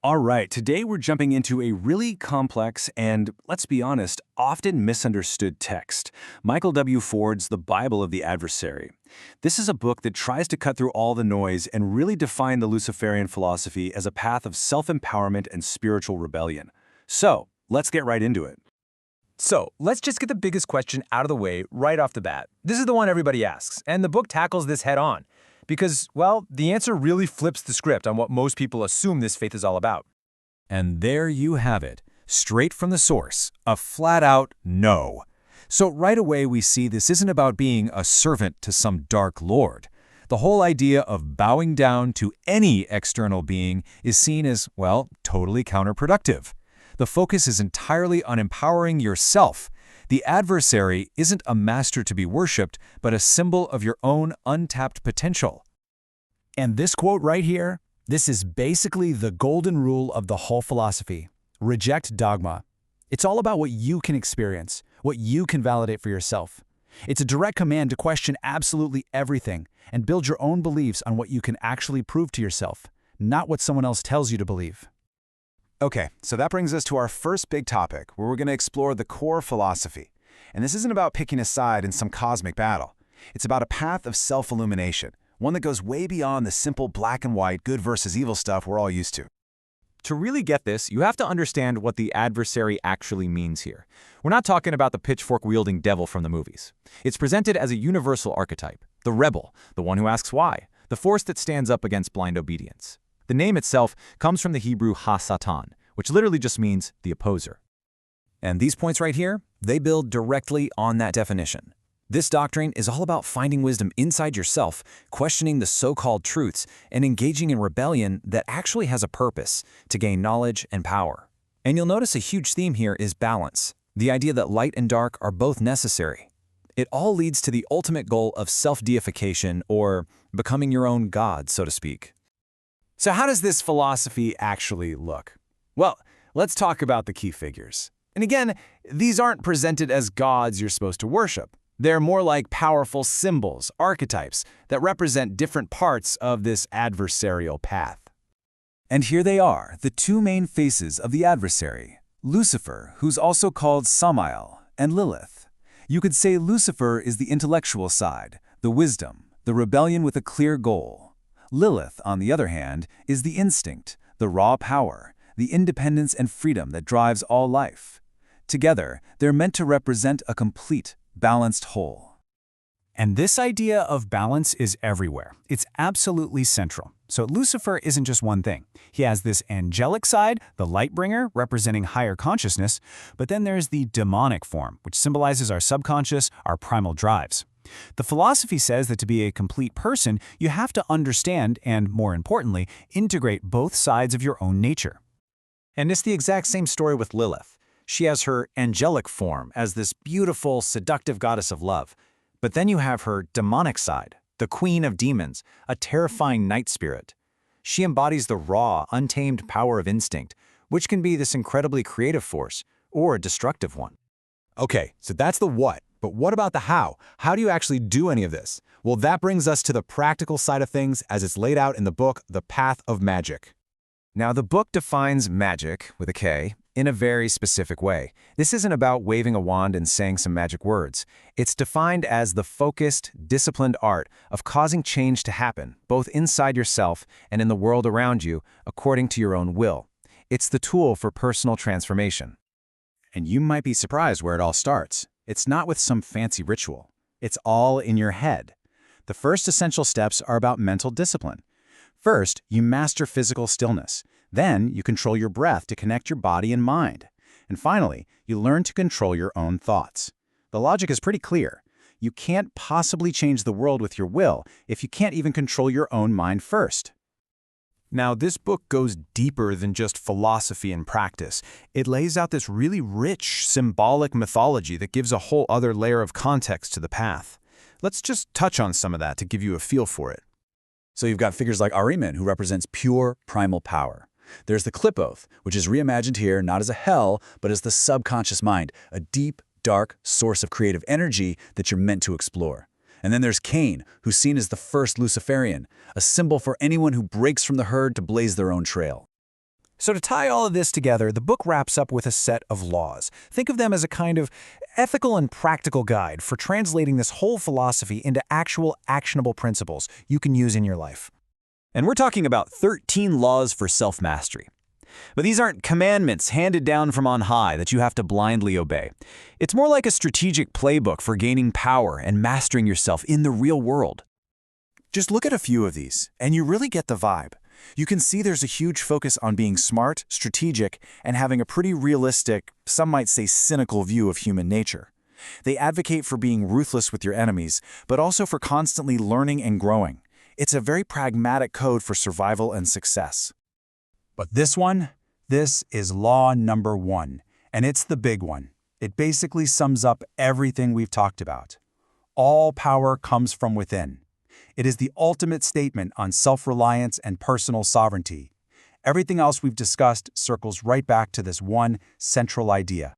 All right, today we're jumping into a really complex and, let's be honest, often misunderstood text, Michael W. Ford's The Bible of the Adversary. This is a book that tries to cut through all the noise and really define the Luciferian philosophy as a path of self-empowerment and spiritual rebellion. So, let's get right into it. So, let's just get the biggest question out of the way right off the bat. This is the one everybody asks, and the book tackles this head on. Because, well, the answer really flips the script on what most people assume this faith is all about. And there you have it, straight from the source, a flat-out no. So right away we see this isn't about being a servant to some dark lord. The whole idea of bowing down to any external being is seen as, well, totally counterproductive. The focus is entirely on empowering yourself. The adversary isn't a master to be worshipped, but a symbol of your own untapped potential. And this quote right here, this is basically the golden rule of the whole philosophy. Reject dogma. It's all about what you can experience, what you can validate for yourself. It's a direct command to question absolutely everything and build your own beliefs on what you can actually prove to yourself, not what someone else tells you to believe. Okay, so that brings us to our first big topic, where we're going to explore the core philosophy. And this isn't about picking a side in some cosmic battle. It's about a path of self-illumination, one that goes way beyond the simple black and white good versus evil stuff we're all used to. To really get this, you have to understand what the adversary actually means here. We're not talking about the pitchfork-wielding devil from the movies. It's presented as a universal archetype, the rebel, the one who asks why, the force that stands up against blind obedience. The name itself comes from the Hebrew ha-satan, which literally just means the opposer. And these points right here, they build directly on that definition. This doctrine is all about finding wisdom inside yourself, questioning the so-called truths, and engaging in rebellion that actually has a purpose, to gain knowledge and power. And you'll notice a huge theme here is balance, the idea that light and dark are both necessary. It all leads to the ultimate goal of self-deification, or becoming your own god, so to speak. So how does this philosophy actually look? Well, let's talk about the key figures. And again, these aren't presented as gods you're supposed to worship. They're more like powerful symbols, archetypes, that represent different parts of this adversarial path. And here they are, the two main faces of the adversary. Lucifer, who's also called Samael, and Lilith. You could say Lucifer is the intellectual side, the wisdom, the rebellion with a clear goal. Lilith, on the other hand, is the instinct, the raw power, the independence and freedom that drives all life. Together, they're meant to represent a complete, balanced whole. And this idea of balance is everywhere. It's absolutely central. So Lucifer isn't just one thing. He has this angelic side, the light bringer, representing higher consciousness, but then there's the demonic form, which symbolizes our subconscious, our primal drives. The philosophy says that to be a complete person, you have to understand and, more importantly, integrate both sides of your own nature. And it's the exact same story with Lilith. She has her angelic form as this beautiful, seductive goddess of love. But then you have her demonic side, the queen of demons, a terrifying night spirit. She embodies the raw, untamed power of instinct, which can be this incredibly creative force, or a destructive one. Okay, so that's the what. But what about the how? How do you actually do any of this? Well, that brings us to the practical side of things as it's laid out in the book, The Path of Magic. Now, the book defines magic, with a K, in a very specific way. This isn't about waving a wand and saying some magic words. It's defined as the focused, disciplined art of causing change to happen, both inside yourself and in the world around you, according to your own will. It's the tool for personal transformation. And you might be surprised where it all starts. It's not with some fancy ritual. It's all in your head. The first essential steps are about mental discipline. First, you master physical stillness. Then, you control your breath to connect your body and mind. And finally, you learn to control your own thoughts. The logic is pretty clear. You can't possibly change the world with your will if you can't even control your own mind first. Now, this book goes deeper than just philosophy and practice. It lays out this really rich, symbolic mythology that gives a whole other layer of context to the path. Let's just touch on some of that to give you a feel for it. So you've got figures like Ahriman, who represents pure primal power. There's the Clip-Oath, which is reimagined here not as a hell, but as the subconscious mind, a deep, dark source of creative energy that you're meant to explore. And then there's Cain, who's seen as the first Luciferian, a symbol for anyone who breaks from the herd to blaze their own trail. So to tie all of this together, the book wraps up with a set of laws. Think of them as a kind of ethical and practical guide for translating this whole philosophy into actual actionable principles you can use in your life. And we're talking about 13 laws for self-mastery. But these aren't commandments handed down from on high that you have to blindly obey. It's more like a strategic playbook for gaining power and mastering yourself in the real world. Just look at a few of these, and you really get the vibe. You can see there's a huge focus on being smart, strategic, and having a pretty realistic, some might say cynical view of human nature. They advocate for being ruthless with your enemies, but also for constantly learning and growing. It's a very pragmatic code for survival and success. But this is law number 1, and it's the big one. It basically sums up everything we've talked about. All power comes from within. It is the ultimate statement on self-reliance and personal sovereignty. Everything else we've discussed circles right back to this one central idea.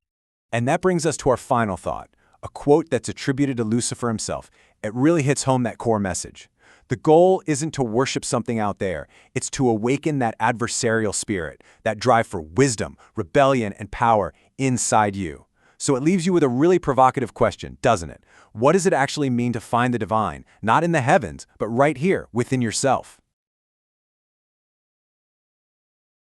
And that brings us to our final thought, a quote that's attributed to Lucifer himself. It really hits home that core message. The goal isn't to worship something out there. It's to awaken that adversarial spirit, that drive for wisdom, rebellion, and power inside you. So it leaves you with a really provocative question, doesn't it? What does it actually mean to find the divine, not in the heavens, but right here within yourself?